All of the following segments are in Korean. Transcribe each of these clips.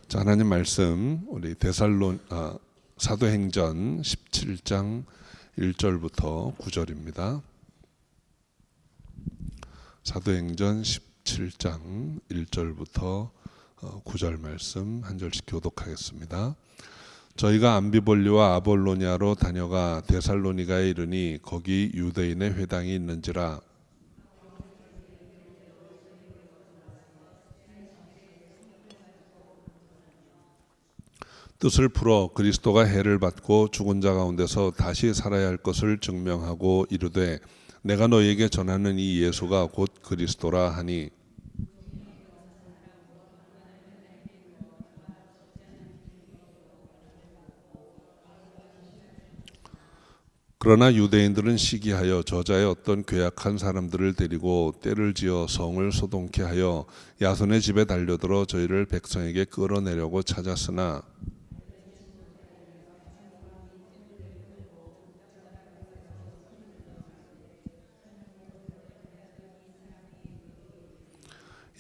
자, 하나님 말씀 우리 사도행전 17장 1절부터 9절입니다. 사도행전 17장 1절부터 9절 말씀 한 절씩 교독하겠습니다. 저희가 암비볼리와 아볼로니아로 다녀가 데살로니가에 이르니 거기 유대인의 회당이 있는지라. 뜻을 풀어 그리스도가 해를 받고 죽은 자 가운데서 다시 살아야 할 것을 증명하고 이르되 내가 너희에게 전하는 이 예수가 곧 그리스도라 하니, 그러나 유대인들은 시기하여 저자의 어떤 괴악한 사람들을 데리고 때를 지어 성을 소동케 하여 야손의 집에 달려들어 저희를 백성에게 끌어내려고 찾았으나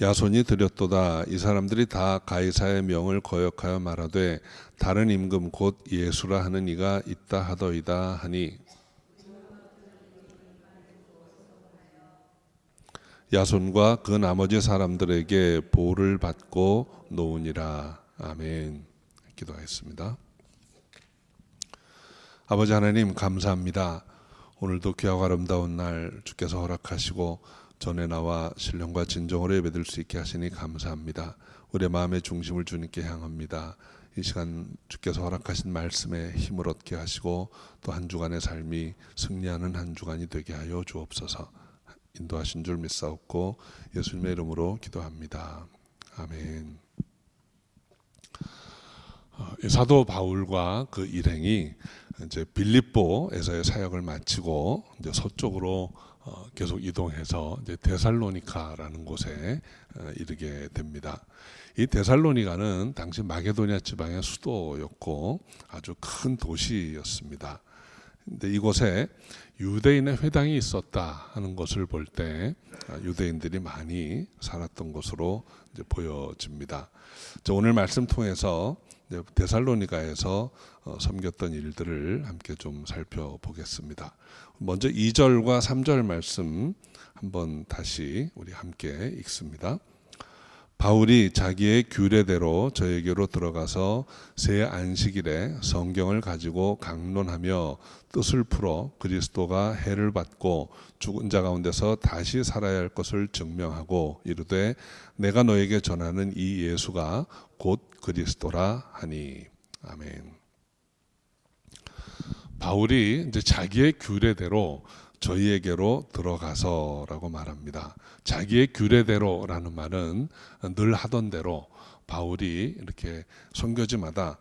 야손이 드렸도다. 이 사람들이 다 가이사의 명을 거역하여 말하되 다른 임금 곧 예수라 하는 이가 있다 하더이다 하니, 야손과 그 나머지 사람들에게 보를 받고 놓으니라. 아멘. 기도하겠습니다. 아버지 하나님, 감사합니다. 오늘도 귀하고 아름다운 날 주께서 허락하시고 전에 나와 신령과 진정으로 예배드릴 수 있게 하시니 감사합니다. 우리의 마음의 중심을 주님께 향합니다. 이 시간 주께서 허락하신 말씀에 힘을 얻게 하시고 또 한 주간의 삶이 승리하는 한 주간이 되게 하여 주옵소서. 인도하신 줄 믿사옵고 예수님의 이름으로 기도합니다. 아멘. 사도 바울과 그 일행이 이제 빌립보에서의 사역을 마치고 이제 서쪽으로 계속 이동해서 이제 데살로니가라는 곳에 이르게 됩니다. 이 데살로니가는 당시 마게도니아 지방의 수도였고 아주 큰 도시였습니다. 근데 이곳에 유대인의 회당이 있었다 하는 것을 볼 때 유대인들이 많이 살았던 것으로 이제 보여집니다. 오늘 말씀 통해서 데살로니가에서 섬겼던 일들을 함께 좀 살펴보겠습니다. 먼저 2절과 3절 말씀 한번 다시 우리 함께 읽습니다. 바울이 자기의 규례대로 저에게로 들어가서 새 안식일에 성경을 가지고 강론하며 뜻을 풀어 그리스도가 해를 받고 죽은 자 가운데서 다시 살아야 할 것을 증명하고 이르되 내가 너에게 전하는 이 예수가 곧 그리스도라 하니. 아멘. 바울이 이제 자기의 규례대로 저희에게로 들어가서라고 말합니다. 자기의 규례대로라는 말은 늘 하던 대로, 바울이 이렇게 선교지마다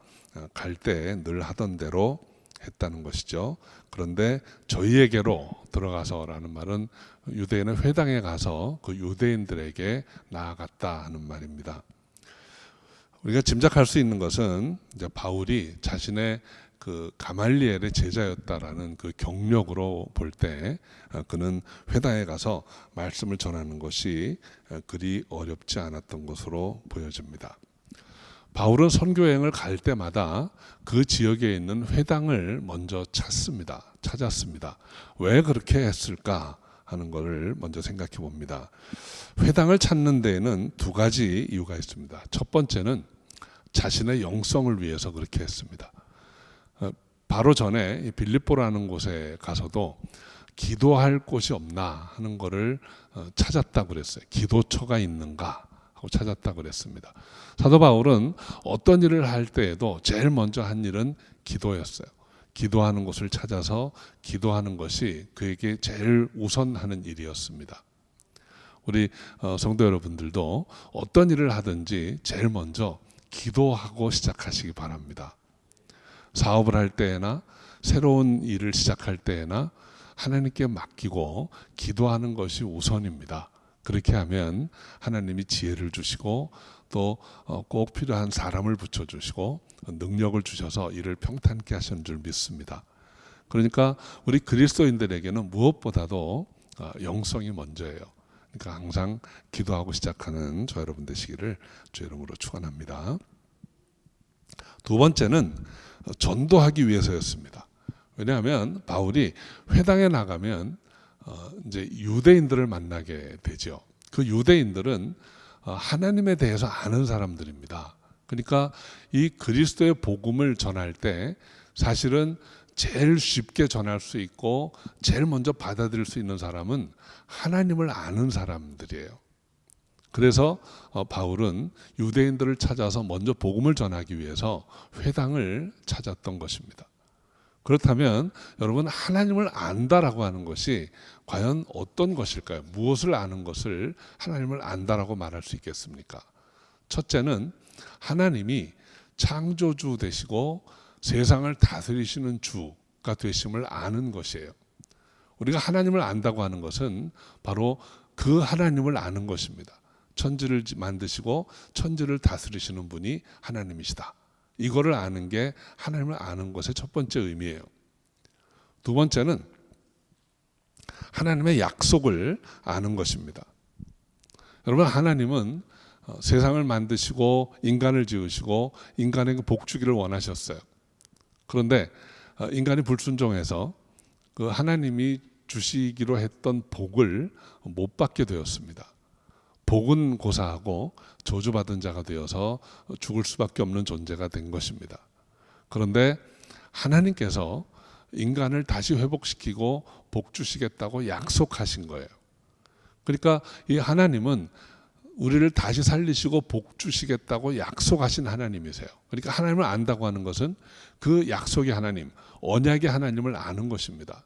갈 때 늘 하던 대로 했다는 것이죠. 그런데 저희에게로 들어가서라는 말은 유대인의 회당에 가서 그 유대인들에게 나아갔다 하는 말입니다. 우리가 짐작할 수 있는 것은 이제 바울이 자신의 그 가말리엘의 제자였다라는 그 경력으로 볼 때 그는 회당에 가서 말씀을 전하는 것이 그리 어렵지 않았던 것으로 보여집니다. 바울은 선교 여행을 갈 때마다 그 지역에 있는 회당을 먼저 찾았습니다. 왜 그렇게 했을까 하는 것을 먼저 생각해 봅니다. 회당을 찾는 데에는 두 가지 이유가 있습니다. 첫 번째는 자신의 영성을 위해서 그렇게 했습니다. 바로 전에 빌립보라는 곳에 가서도 기도할 곳이 없나 하는 것을 찾았다고 그랬어요. 기도처가 있는가 하고 찾았다고 그랬습니다. 사도 바울은 어떤 일을 할 때에도 제일 먼저 한 일은 기도였어요. 기도하는 곳을 찾아서 기도하는 것이 그에게 제일 우선하는 일이었습니다. 우리 성도 여러분들도 어떤 일을 하든지 제일 먼저 기도하고 시작하시기 바랍니다. 사업을 할 때나 새로운 일을 시작할 때나 하나님께 맡기고 기도하는 것이 우선입니다. 그렇게 하면 하나님이 지혜를 주시고 또 꼭 필요한 사람을 붙여주시고 능력을 주셔서 일을 평탄케 하시는 줄 믿습니다. 그러니까 우리 그리스도인들에게는 무엇보다도 영성이 먼저예요. 그러니까 항상 기도하고 시작하는 저 여러분 되시기를 주 이름으로 축원합니다. 두 번째는 전도하기 위해서였습니다. 왜냐하면 바울이 회당에 나가면 이제 유대인들을 만나게 되죠. 그 유대인들은 하나님에 대해서 아는 사람들입니다. 그러니까 이 그리스도의 복음을 전할 때 사실은 제일 쉽게 전할 수 있고 제일 먼저 받아들일 수 있는 사람은 하나님을 아는 사람들이에요. 그래서 바울은 유대인들을 찾아서 먼저 복음을 전하기 위해서 회당을 찾았던 것입니다. 그렇다면 여러분, 하나님을 안다라고 하는 것이 과연 어떤 것일까요? 무엇을 아는 것을 하나님을 안다라고 말할 수 있겠습니까? 첫째는 하나님이 창조주 되시고 세상을 다스리시는 주가 되심을 아는 것이에요. 우리가 하나님을 안다고 하는 것은 바로 그 하나님을 아는 것입니다. 천지를 만드시고 천지를 다스리시는 분이 하나님이시다. 이거를 아는 게 하나님을 아는 것의 첫 번째 의미예요. 두 번째는 하나님의 약속을 아는 것입니다. 여러분, 하나님은 세상을 만드시고 인간을 지으시고 인간에게 복 주기를 원하셨어요. 그런데 인간이 불순종해서 그 하나님이 주시기로 했던 복을 못 받게 되었습니다. 복은 고사하고 저주받은 자가 되어서 죽을 수밖에 없는 존재가 된 것입니다. 그런데 하나님께서 인간을 다시 회복시키고 복 주시겠다고 약속하신 거예요. 그러니까 이 하나님은 우리를 다시 살리시고 복 주시겠다고 약속하신 하나님이세요. 그러니까 하나님을 안다고 하는 것은 그 약속의 하나님, 언약의 하나님을 아는 것입니다.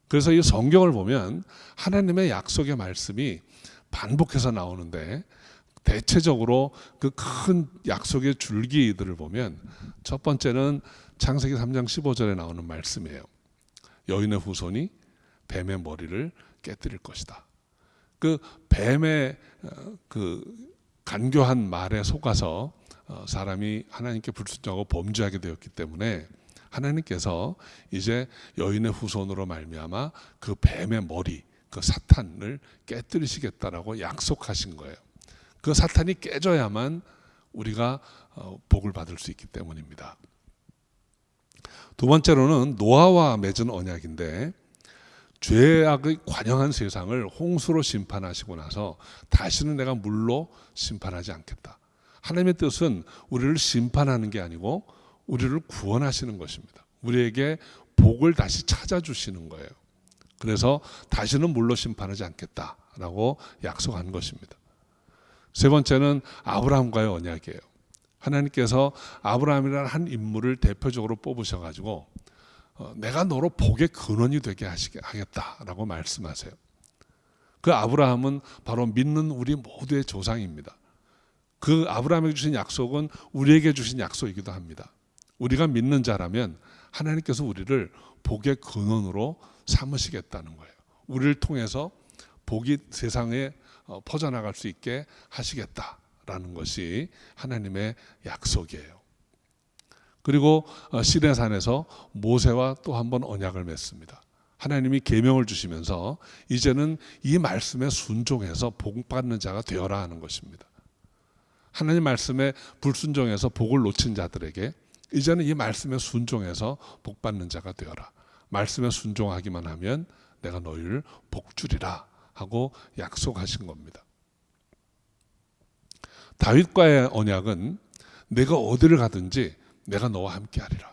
그래서 이 성경을 보면 하나님의 약속의 말씀이 반복해서 나오는데, 대체적으로 그 큰 약속의 줄기들을 보면 첫 번째는 창세기 3장 15절에 나오는 말씀이에요. 여인의 후손이 뱀의 머리를 깨뜨릴 것이다. 그 뱀의 그 간교한 말에 속아서 사람이 하나님께 불순종하고 범죄하게 되었기 때문에 하나님께서 이제 여인의 후손으로 말미암아 그 뱀의 머리, 그 사탄을 깨뜨리시겠다라고 약속하신 거예요. 그 사탄이 깨져야만 우리가 복을 받을 수 있기 때문입니다. 두 번째로는 노아와 맺은 언약인데, 죄악의 관영한 세상을 홍수로 심판하시고 나서 다시는 내가 물로 심판하지 않겠다. 하나님의 뜻은 우리를 심판하는 게 아니고 우리를 구원하시는 것입니다. 우리에게 복을 다시 찾아주시는 거예요. 그래서 다시는 물로 심판하지 않겠다라고 약속한 것입니다. 세 번째는 아브라함과의 언약이에요. 하나님께서 아브라함이라는 한 인물을 대표적으로 뽑으셔가지고 내가 너로 복의 근원이 되게 하겠다라고 말씀하세요. 그 아브라함은 바로 믿는 우리 모두의 조상입니다. 그 아브라함에게 주신 약속은 우리에게 주신 약속이기도 합니다. 우리가 믿는 자라면 하나님께서 우리를 복의 근원으로 삼으시겠다는 거예요. 우리를 통해서 복이 세상에 퍼져나갈 수 있게 하시겠다라는 것이 하나님의 약속이에요. 그리고 시내산에서 모세와 또 한 번 언약을 맺습니다. 하나님이 계명을 주시면서 이제는 이 말씀에 순종해서 복 받는 자가 되어라 하는 것입니다. 하나님 말씀에 불순종해서 복을 놓친 자들에게 이제는 이 말씀에 순종해서 복 받는 자가 되어라. 말씀에 순종하기만 하면 내가 너희를 복 주리라 하고 약속하신 겁니다. 다윗과의 언약은 내가 어디를 가든지 내가 너와 함께하리라.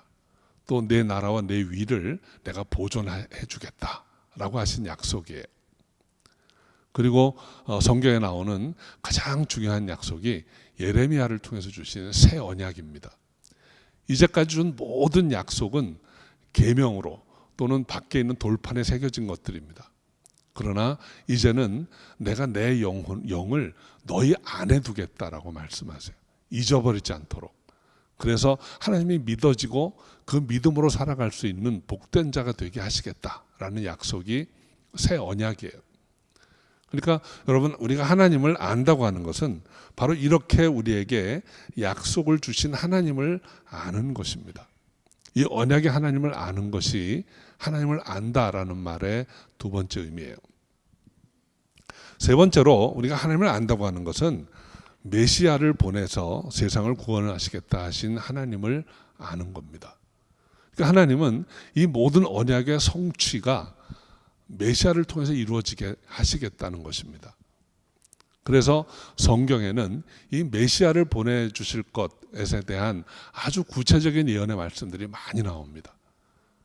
또 내 나라와 내 위를 내가 보존해 주겠다라고 하신 약속이에요. 그리고 성경에 나오는 가장 중요한 약속이 예레미야를 통해서 주시는 새 언약입니다. 이제까지 준 모든 약속은 계명으로 또는 밖에 있는 돌판에 새겨진 것들입니다. 그러나 이제는 내가 내 영을 너희 안에 두겠다라고 말씀하세요. 잊어버리지 않도록. 그래서 하나님이 믿어지고 그 믿음으로 살아갈 수 있는 복된 자가 되게 하시겠다라는 약속이 새 언약이에요. 그러니까 여러분, 우리가 하나님을 안다고 하는 것은 바로 이렇게 우리에게 약속을 주신 하나님을 아는 것입니다. 이 언약의 하나님을 아는 것이 하나님을 안다라는 말의 두 번째 의미예요. 세 번째로 우리가 하나님을 안다고 하는 것은 메시아를 보내서 세상을 구원하시겠다 하신 하나님을 아는 겁니다. 그러니까 하나님은 이 모든 언약의 성취가 메시아를 통해서 이루어지게 하시겠다는 것입니다. 그래서 성경에는 이 메시아를 보내주실 것에 대한 아주 구체적인 예언의 말씀들이 많이 나옵니다.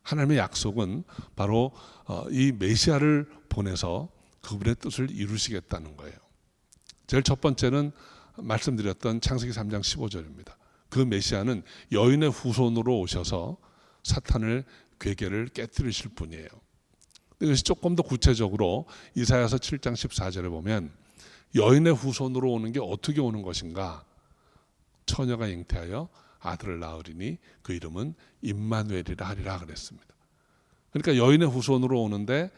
하나님의 약속은 바로 이 메시아를 보내서 그분의 뜻을 이루시겠다는 거예요. 제일 첫 번째는 말씀드렸던 창세기 3장 15절입니다. 그 메시아는 여인의 후손으로 오셔서 사탄을 괴계를 깨뜨리실 분이에요. 이것이 조금 더 구체적으로 이사야서 7장 14절에 보면 여인의 후손으로 오는 게 어떻게 오는 것인가? 처녀가 잉태하여 아들을 낳으리니 그 이름은 임마누엘이라 하리라 그랬습니다. 그러니까 여인의 후손으로 오는데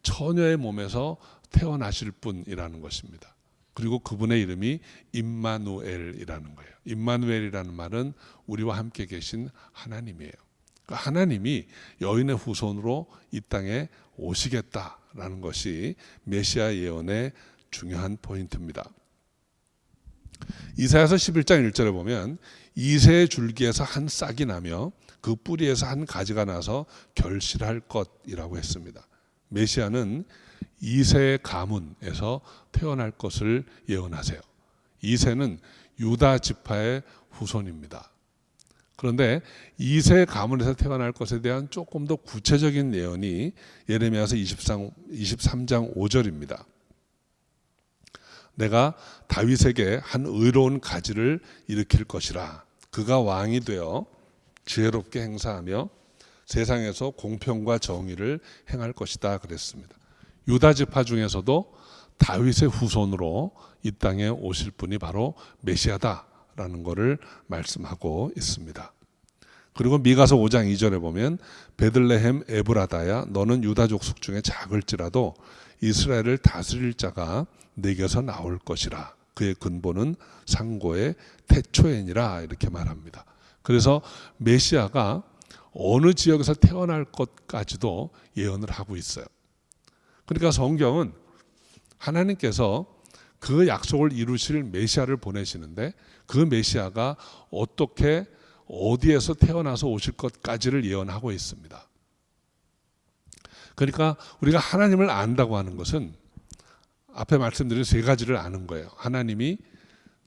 처녀의 몸에서 태어나실 분이라는 것입니다. 그리고 그분의 이름이 임마누엘이라는 거예요. 임마누엘이라는 말은 우리와 함께 계신 하나님이에요. 그러니까 하나님이 여인의 후손으로 이 땅에 오시겠다라는 것이 메시아 예언의 중요한 포인트입니다. 이사야서 11장 1절에 보면 이새의 줄기에서 한 싹이 나며 그 뿌리에서 한 가지가 나서 결실할 것이라고 했습니다. 메시아는 이새의 가문에서 태어날 것을 예언하세요. 이새는 유다 지파의 후손입니다. 그런데 이새 가문에서 태어날 것에 대한 조금 더 구체적인 예언이 예레미야서 23장 5절입니다. 내가 다윗에게 한 의로운 가지를 일으킬 것이라. 그가 왕이 되어 지혜롭게 행사하며 세상에서 공평과 정의를 행할 것이다 그랬습니다. 유다 지파 중에서도 다윗의 후손으로 이 땅에 오실 분이 바로 메시아다라는 것을 말씀하고 있습니다. 그리고 미가서 5장 2절에 보면 베들레헴 에브라다야 너는 유다 족속 중에 작을지라도 이스라엘을 다스릴 자가 내게서 나올 것이라. 그의 근본은 상고의 태초에니라 이렇게 말합니다. 그래서 메시아가 어느 지역에서 태어날 것까지도 예언을 하고 있어요. 그러니까 성경은 하나님께서 그 약속을 이루실 메시아를 보내시는데 그 메시아가 어떻게 어디에서 태어나서 오실 것까지를 예언하고 있습니다. 그러니까 우리가 하나님을 안다고 하는 것은 앞에 말씀드린 세 가지를 아는 거예요. 하나님이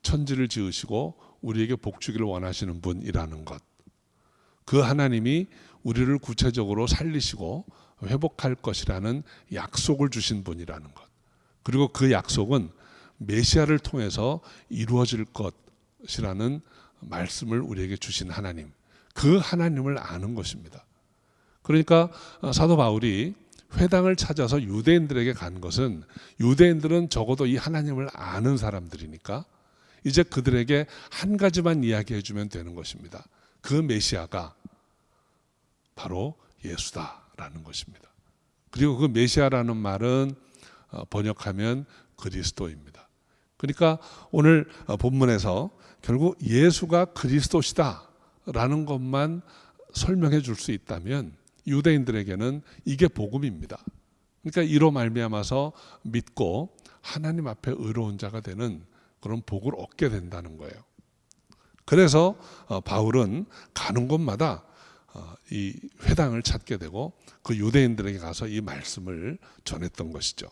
천지를 지으시고 우리에게 복 주기를 원하시는 분이라는 것. 그 하나님이 우리를 구체적으로 살리시고 회복할 것이라는 약속을 주신 분이라는 것. 그리고 그 약속은 메시아를 통해서 이루어질 것이라는 말씀을 우리에게 주신 하나님. 그 하나님을 아는 것입니다. 그러니까 사도 바울이 회당을 찾아서 유대인들에게 간 것은 유대인들은 적어도 이 하나님을 아는 사람들이니까 이제 그들에게 한 가지만 이야기해 주면 되는 것입니다. 그 메시아가 바로 예수다라는 것입니다. 그리고 그 메시아라는 말은 번역하면 그리스도입니다. 그러니까 오늘 본문에서 결국 예수가 그리스도시다라는 것만 설명해 줄 수 있다면 유대인들에게는 이게 복음입니다. 그러니까 이로 말미암아서 믿고 하나님 앞에 의로운 자가 되는 그런 복을 얻게 된다는 거예요. 그래서 바울은 가는 곳마다 이 회당을 찾게 되고 그 유대인들에게 가서 이 말씀을 전했던 것이죠.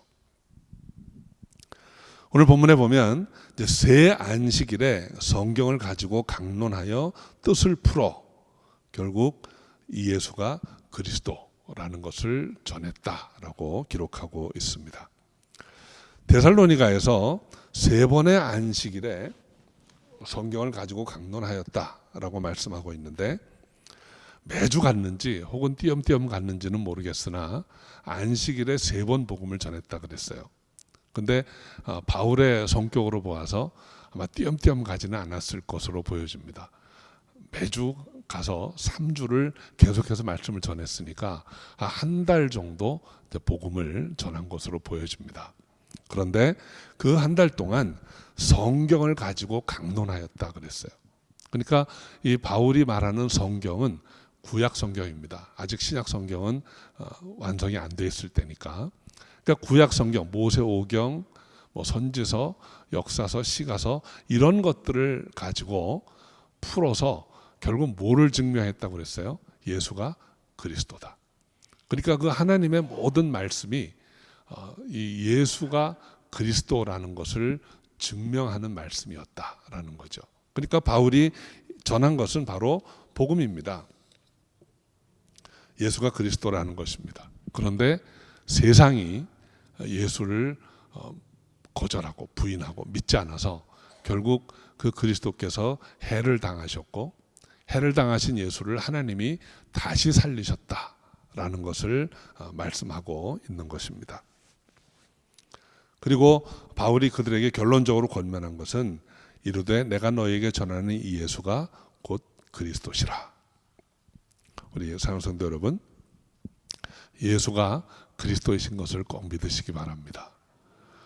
오늘 본문에 보면 이제 새 안식일에 성경을 가지고 강론하여 뜻을 풀어 결국 이 예수가 그리스도라는 것을 전했다라고 기록하고 있습니다. 데살로니가에서 세 번의 안식일에 성경을 가지고 강론하였다라고 말씀하고 있는데 매주 갔는지 혹은 띄엄띄엄 갔는지는 모르겠으나 안식일에 세 번 복음을 전했다 그랬어요. 근데 바울의 성격으로 보아서 아마 띄엄띄엄 가지는 않았을 것으로 보여집니다. 매주 가서 3주를 계속해서 말씀을 전했으니까 한 달 정도 복음을 전한 것으로 보여집니다. 그런데 그 한 달 동안 성경을 가지고 강론하였다 그랬어요. 그러니까 이 바울이 말하는 성경은 구약 성경입니다. 아직 신약 성경은 완성이 안 돼 있을 때니까. 그러니까 구약 성경, 모세 오경, 뭐 선지서, 역사서, 시가서 이런 것들을 가지고 풀어서 결국 뭐를 증명했다고 그랬어요? 예수가 그리스도다. 그러니까 그 하나님의 모든 말씀이 이 예수가 그리스도라는 것을 증명하는 말씀이었다라는 거죠. 그러니까 바울이 전한 것은 바로 복음입니다. 예수가 그리스도라는 것입니다. 그런데 세상이 예수를 거절하고 부인하고 믿지 않아서 결국 그 그리스도께서 해를 당하셨고, 해를 당하신 예수를 하나님이 다시 살리셨다라는 것을 말씀하고 있는 것입니다. 그리고 바울이 그들에게 결론적으로 권면한 것은 이르되 내가 너희에게 전하는 이 예수가 곧 그리스도시라. 우리 사랑하는 성도 여러분, 예수가 그리스도이신 것을 꼭 믿으시기 바랍니다.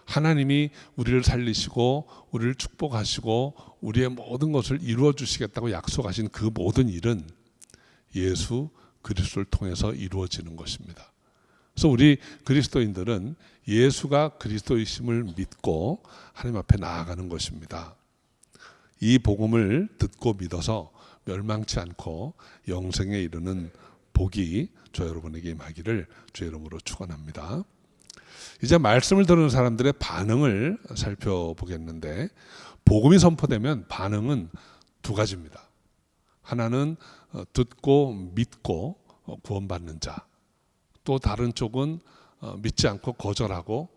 하나님이 우리를 살리시고 우리를 축복하시고 우리의 모든 것을 이루어 주시겠다고 약속하신 그 모든 일은 예수 그리스도를 통해서 이루어지는 것입니다. 그래서 우리 그리스도인들은 예수가 그리스도이심을 믿고 하나님 앞에 나아가는 것입니다. 이 복음을 듣고 믿어서 멸망치 않고 영생에 이르는 복이 저 여러분에게 임하기를 주의 이름으로 축원합니다. 이제 말씀을 들은 사람들의 반응을 살펴보겠는데, 복음이 선포되면 반응은 두 가지입니다. 하나는 듣고 믿고 구원받는 자, 또 다른 쪽은 믿지 않고 거절하고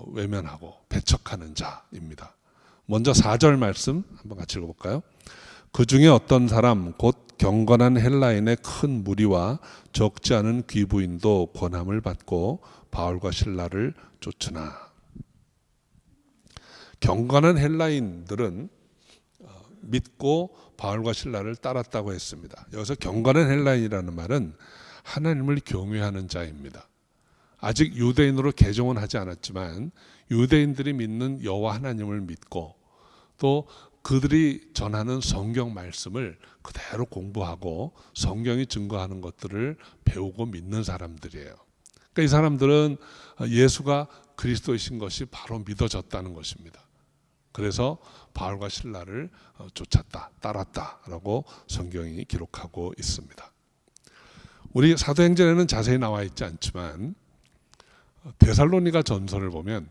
외면하고 배척하는 자입니다. 먼저 4절 말씀 한번 같이 읽어볼까요? 그 중에 어떤 사람 곧 경건한 헬라인의 큰 무리와 적지 않은 귀부인도 권함을 받고 바울과 실라를 쫓으나. 경건한 헬라인들은 믿고 바울과 실라를 따랐다고 했습니다. 여기서 경건한 헬라인이라는 말은 하나님을 경외하는 자입니다. 아직 유대인으로 개종은 하지 않았지만 유대인들이 믿는 여호와 하나님을 믿고 또 그들이 전하는 성경 말씀을 그대로 공부하고 성경이 증거하는 것들을 배우고 믿는 사람들이에요. 그러니까 이 사람들은 예수가 그리스도이신 것이 바로 믿어졌다는 것입니다. 그래서 바울과 실라를 쫓았다, 따랐다라고 성경이 기록하고 있습니다. 우리 사도행전에는 자세히 나와 있지 않지만 데살로니가 전서를 보면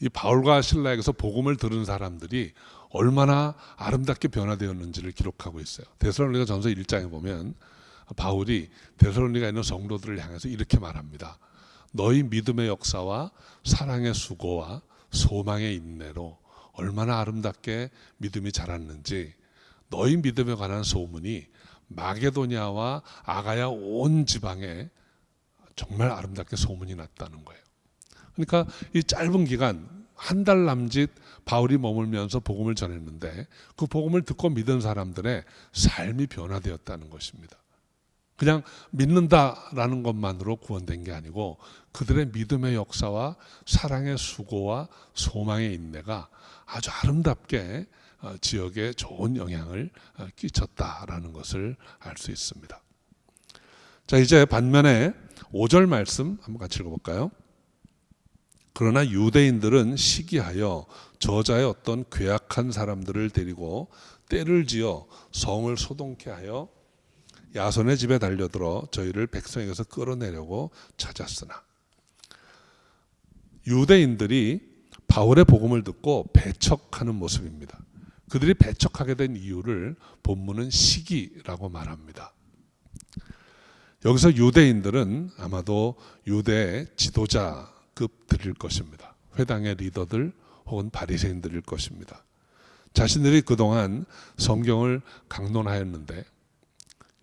이 바울과 실라에게서 복음을 들은 사람들이 얼마나 아름답게 변화되었는지를 기록하고 있어요. 데살로니가 전서 1장에 보면 바울이 데살로니가에 있는 성도들을 향해서 이렇게 말합니다. 너희 믿음의 역사와 사랑의 수고와 소망의 인내로 얼마나 아름답게 믿음이 자랐는지 너희 믿음에 관한 소문이 마게도냐와 아가야 온 지방에 정말 아름답게 소문이 났다는 거예요. 그러니까 이 짧은 기간 한 달 남짓 바울이 머물면서 복음을 전했는데 그 복음을 듣고 믿은 사람들의 삶이 변화되었다는 것입니다. 그냥 믿는다라는 것만으로 구원된 게 아니고 그들의 믿음의 역사와 사랑의 수고와 소망의 인내가 아주 아름답게 지역에 좋은 영향을 끼쳤다라는 것을 알 수 있습니다. 자, 이제 반면에 5절 말씀 한번 같이 읽어볼까요? 그러나 유대인들은 시기하여 저자의 어떤 괴악한 사람들을 데리고 떼를 지어 성을 소동케 하여 야손의 집에 달려들어 저희를 백성에게서 끌어내려고 찾았으나. 유대인들이 바울의 복음을 듣고 배척하는 모습입니다. 그들이 배척하게 된 이유를 본문은 시기라고 말합니다. 여기서 유대인들은 아마도 유대의 지도자급들일 것입니다. 회당의 리더들 혹은 바리새인들일 것입니다. 자신들이 그동안 성경을 강론하였는데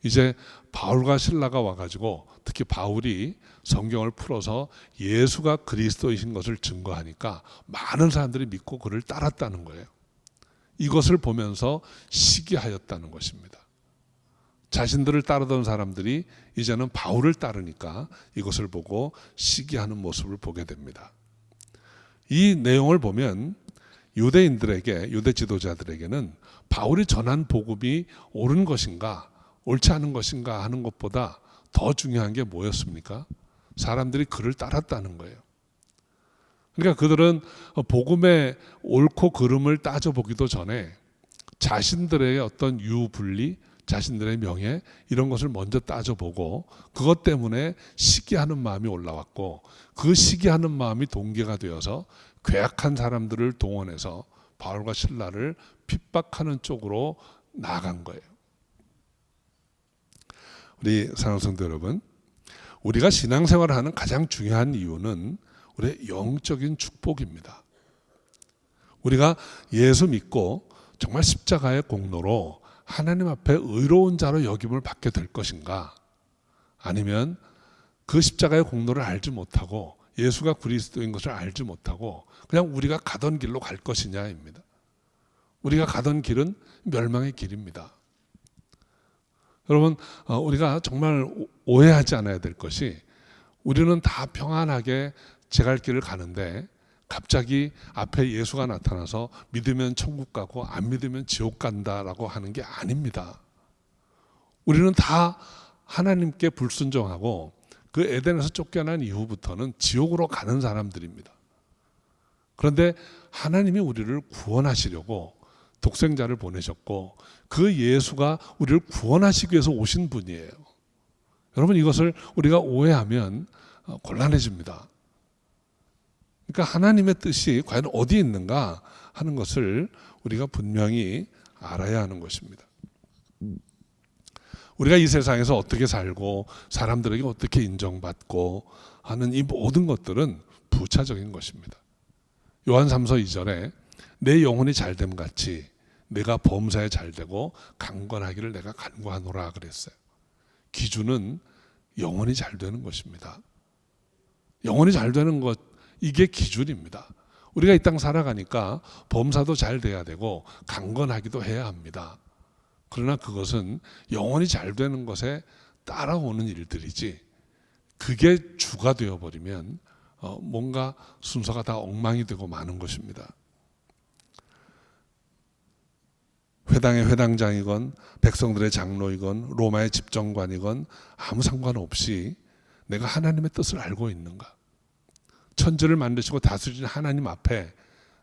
이제 바울과 실라가 와가지고 특히 바울이 성경을 풀어서 예수가 그리스도이신 것을 증거하니까 많은 사람들이 믿고 그를 따랐다는 거예요. 이것을 보면서 시기하였다는 것입니다. 자신들을 따르던 사람들이 이제는 바울을 따르니까 이것을 보고 시기하는 모습을 보게 됩니다. 이 내용을 보면 유대인들에게, 유대 지도자들에게는 바울이 전한 복음이 옳은 것인가 옳지 않은 것인가 하는 것보다 더 중요한 게 뭐였습니까? 사람들이 그를 따랐다는 거예요. 그러니까 그들은 복음의 옳고 그름을 따져보기도 전에 자신들의 어떤 유불리, 자신들의 명예 이런 것을 먼저 따져보고 그것 때문에 시기하는 마음이 올라왔고 그 시기하는 마음이 동기가 되어서 괴악한 사람들을 동원해서 바울과 실라를 핍박하는 쪽으로 나아간 거예요. 우리 사랑하는 성도 여러분, 우리가 신앙생활을 하는 가장 중요한 이유는 우리의 영적인 축복입니다. 우리가 예수 믿고 정말 십자가의 공로로 하나님 앞에 의로운 자로 여김을 받게 될 것인가, 아니면 그 십자가의 공로를 알지 못하고 예수가 그리스도인 것을 알지 못하고 그냥 우리가 가던 길로 갈 것이냐입니다. 우리가 가던 길은 멸망의 길입니다. 여러분, 우리가 정말 오해하지 않아야 될 것이, 우리는 다 평안하게 제 갈 길을 가는데 갑자기 앞에 예수가 나타나서 믿으면 천국 가고 안 믿으면 지옥 간다라고 하는 게 아닙니다. 우리는 다 하나님께 불순종하고 그 에덴에서 쫓겨난 이후부터는 지옥으로 가는 사람들입니다. 그런데 하나님이 우리를 구원하시려고 독생자를 보내셨고 그 예수가 우리를 구원하시기 위해서 오신 분이에요. 여러분, 이것을 우리가 오해하면 곤란해집니다. 그러니까 하나님의 뜻이 과연 어디에 있는가 하는 것을 우리가 분명히 알아야 하는 것입니다. 우리가 이 세상에서 어떻게 살고 사람들에게 어떻게 인정받고 하는 이 모든 것들은 부차적인 것입니다. 요한 3서 2절에 내 영혼이 잘됨 같이 내가 범사에 잘되고 강건하기를 내가 간구하노라 그랬어요. 기준은 영혼이 잘 되는 것입니다. 영혼이 잘 되는 것, 이게 기준입니다. 우리가 이 땅 살아가니까 범사도 잘 돼야 되고 강건하기도 해야 합니다. 그러나 그것은 영혼이 잘 되는 것에 따라오는 일들이지, 그게 주가 되어버리면 뭔가 순서가 다 엉망이 되고 마는 것입니다. 회당의 회당장이건 백성들의 장로이건 로마의 집정관이건 아무 상관없이 내가 하나님의 뜻을 알고 있는가, 천지를 만드시고 다스리는 하나님 앞에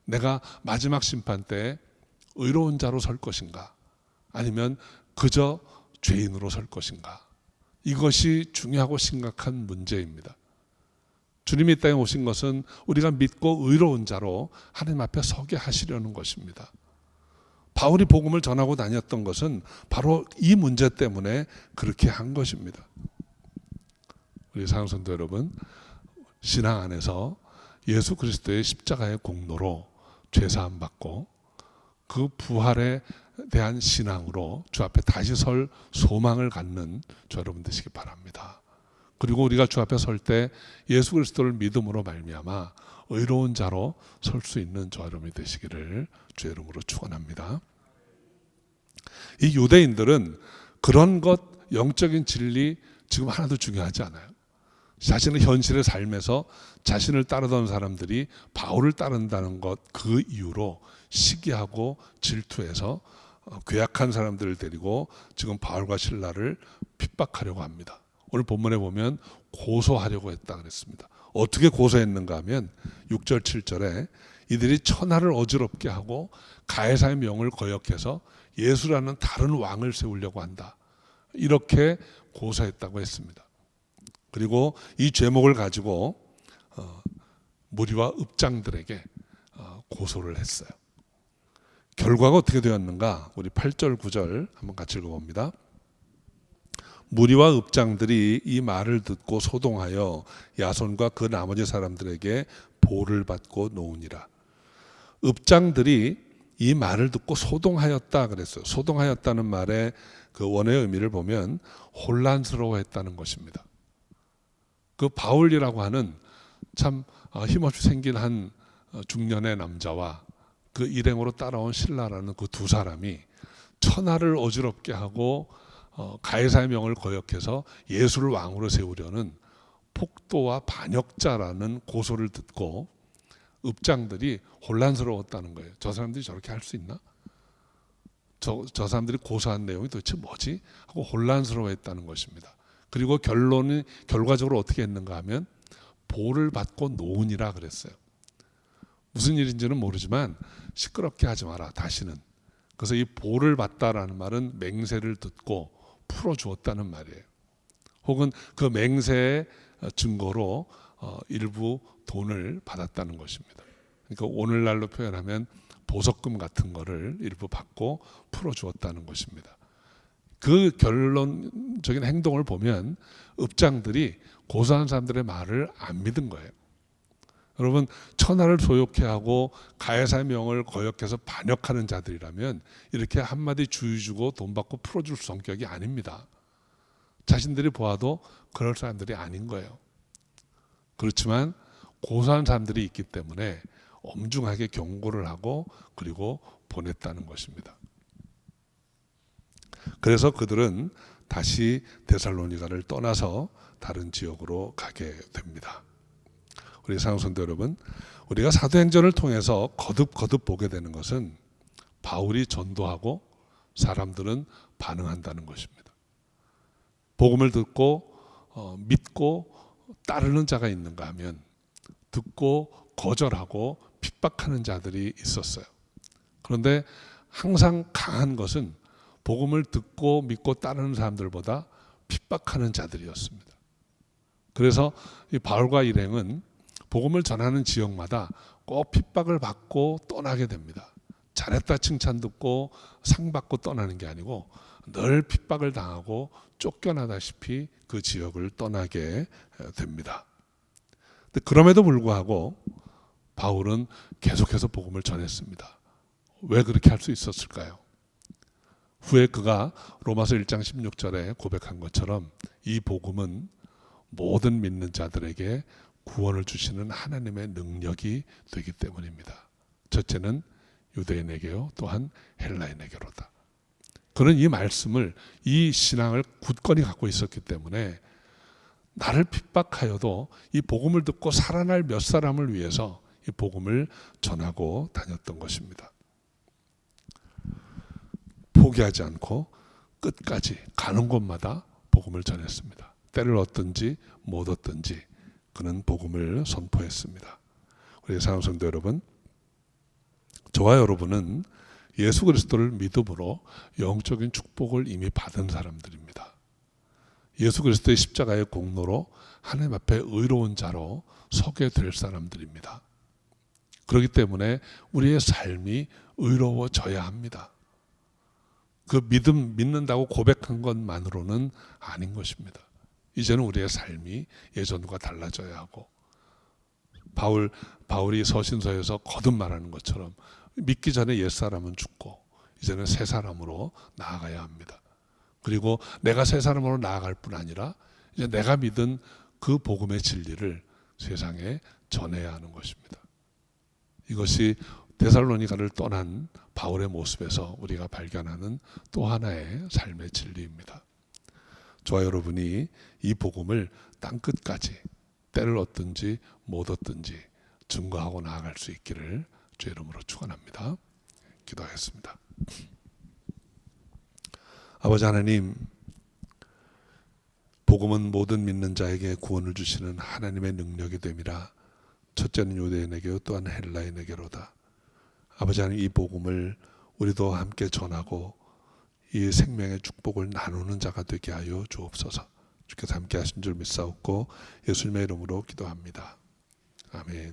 내가 마지막 심판 때에 의로운 자로 설 것인가, 아니면 그저 죄인으로 설 것인가, 이것이 중요하고 심각한 문제입니다. 주님이 이 땅에 오신 것은 우리가 믿고 의로운 자로 하나님 앞에 서게 하시려는 것입니다. 바울이 복음을 전하고 다녔던 것은 바로 이 문제 때문에 그렇게 한 것입니다. 우리 사랑하는 성도 여러분, 신앙 안에서 예수 그리스도의 십자가의 공로로 죄사함 받고 그 부활에 대한 신앙으로 주 앞에 다시 설 소망을 갖는 저 여러분 되시기 바랍니다. 그리고 우리가 주 앞에 설 때 예수 그리스도를 믿음으로 말미암아 의로운 자로 설 수 있는 저 여러분이 되시기를 주의 이름으로 축원합니다. 이 유대인들은 그런 것, 영적인 진리 지금 하나도 중요하지 않아요. 자신의 현실의 삶에서 자신을 따르던 사람들이 바울을 따른다는 것, 그 이유로 시기하고 질투해서 괴악한 사람들을 데리고 지금 바울과 실라를 핍박하려고 합니다. 오늘 본문에 보면 고소하려고 했다 그랬습니다. 어떻게 고소했는가 하면 6절 7절에 이들이 천하를 어지럽게 하고 가해사의 명을 거역해서 예수라는 다른 왕을 세우려고 한다, 이렇게 고소했다고 했습니다. 그리고 이 죄목을 가지고 무리와 읍장들에게 고소를 했어요. 결과가 어떻게 되었는가, 우리 8절 9절 한번 같이 읽어봅니다. 무리와 읍장들이 이 말을 듣고 소동하여 야손과 그 나머지 사람들에게 보를 받고 놓으니라. 읍장들이 이 말을 듣고 소동하였다 그랬어요. 소동하였다는 말의 그 원어의 의미를 보면 혼란스러워했다는 것입니다. 그 바울이라고 하는 참 힘없이 생긴 한 중년의 남자와 그 일행으로 따라온 실라라는 그 두 사람이 천하를 어지럽게 하고 가해사의 명을 거역해서 예수를 왕으로 세우려는 폭도와 반역자라는 고소를 듣고 읍장들이 혼란스러웠다는 거예요. 저 사람들이 저렇게 할 수 있나? 저 사람들이 고소한 내용이 도대체 뭐지? 하고 혼란스러워했다는 것입니다. 그리고 결과적으로 어떻게 했는가 하면 보를 받고 놓으니라 그랬어요. 무슨 일인지는 모르지만 시끄럽게 하지 마라 다시는. 그래서 이 보를 받다라는 말은 맹세를 듣고 풀어주었다는 말이에요. 혹은 그 맹세의 증거로 일부 돈을 받았다는 것입니다. 그러니까 오늘날로 표현하면 보석금 같은 거를 일부 받고 풀어주었다는 것입니다. 그 결론적인 행동을 보면 업장들이 고소한 사람들의 말을 안 믿은 거예요. 여러분, 천하를 소욕해 하고 가해사의 명을 거역해서 반역하는 자들이라면 이렇게 한마디 주의 주고 돈 받고 풀어줄 성격이 아닙니다. 자신들이 보아도 그럴 사람들이 아닌 거예요. 그렇지만 고소한 사람들이 있기 때문에 엄중하게 경고를 하고 그리고 보냈다는 것입니다. 그래서 그들은 다시 데살로니가를 떠나서 다른 지역으로 가게 됩니다. 우리 사랑하는 성도 여러분, 우리가 사도행전을 통해서 거듭 보게 되는 것은 바울이 전도하고 사람들은 반응한다는 것입니다. 복음을 듣고 믿고 따르는 자가 있는가 하면 듣고 거절하고 핍박하는 자들이 있었어요. 그런데 항상 강한 것은 복음을 듣고 믿고 따르는 사람들보다 핍박하는 자들이었습니다. 그래서 이 바울과 일행은 복음을 전하는 지역마다 꼭 핍박을 받고 떠나게 됩니다. 잘했다 칭찬 듣고 상 받고 떠나는 게 아니고 늘 핍박을 당하고 쫓겨나다시피 그 지역을 떠나게 됩니다. 그럼에도 불구하고 바울은 계속해서 복음을 전했습니다. 왜 그렇게 할 수 있었을까요? 후에 그가 로마서 1장 16절에 고백한 것처럼 이 복음은 모든 믿는 자들에게 구원을 주시는 하나님의 능력이 되기 때문입니다. 첫째는 유대인에게요, 또한 헬라인에게로다. 그는 이 말씀을, 이 신앙을 굳건히 갖고 있었기 때문에 나를 핍박하여도 이 복음을 듣고 살아날 몇 사람을 위해서 이 복음을 전하고 다녔던 것입니다. 포기하지 않고 끝까지 가는 곳마다 복음을 전했습니다. 때를 얻든지 못 얻든지 그는 복음을 선포했습니다. 우리 사랑하는 성도 여러분, 저와 여러분은 예수 그리스도를 믿음으로 영적인 축복을 이미 받은 사람들입니다. 예수 그리스도의 십자가의 공로로 하나님 앞에 의로운 자로 서게 될 사람들입니다. 그렇기 때문에 우리의 삶이 의로워져야 합니다. 그 믿는다고 고백한 것만으로는 아닌 것입니다. 이제는 우리의 삶이 예전과 달라져야 하고, 바울이 서신서에서 거듭 말하는 것처럼 믿기 전에 옛사람은 죽고 이제는 새 사람으로 나아가야 합니다. 그리고 내가 새 사람으로 나아갈 뿐 아니라 이제 내가 믿은 그 복음의 진리를 세상에 전해야 하는 것입니다. 이것이 데살로니가를 떠난 바울의 모습에서 우리가 발견하는 또 하나의 삶의 진리입니다. 저와 여러분이 이 복음을 땅끝까지 때를 얻든지 못 얻든지 증거하고 나아갈 수 있기를 주의 이름으로 축원합니다. 기도하겠습니다. 아버지 하나님, 복음은 모든 믿는 자에게 구원을 주시는 하나님의 능력이 됨이라. 첫째는 유대인에게요, 또한 헬라인에게로다. 아버지 하나님, 이 복음을 우리도 함께 전하고 이 생명의 축복을 나누는 자가 되게 하여 주옵소서. 주께서 함께 하신 줄 믿사옵고 예수님의 이름으로 기도합니다. 아멘.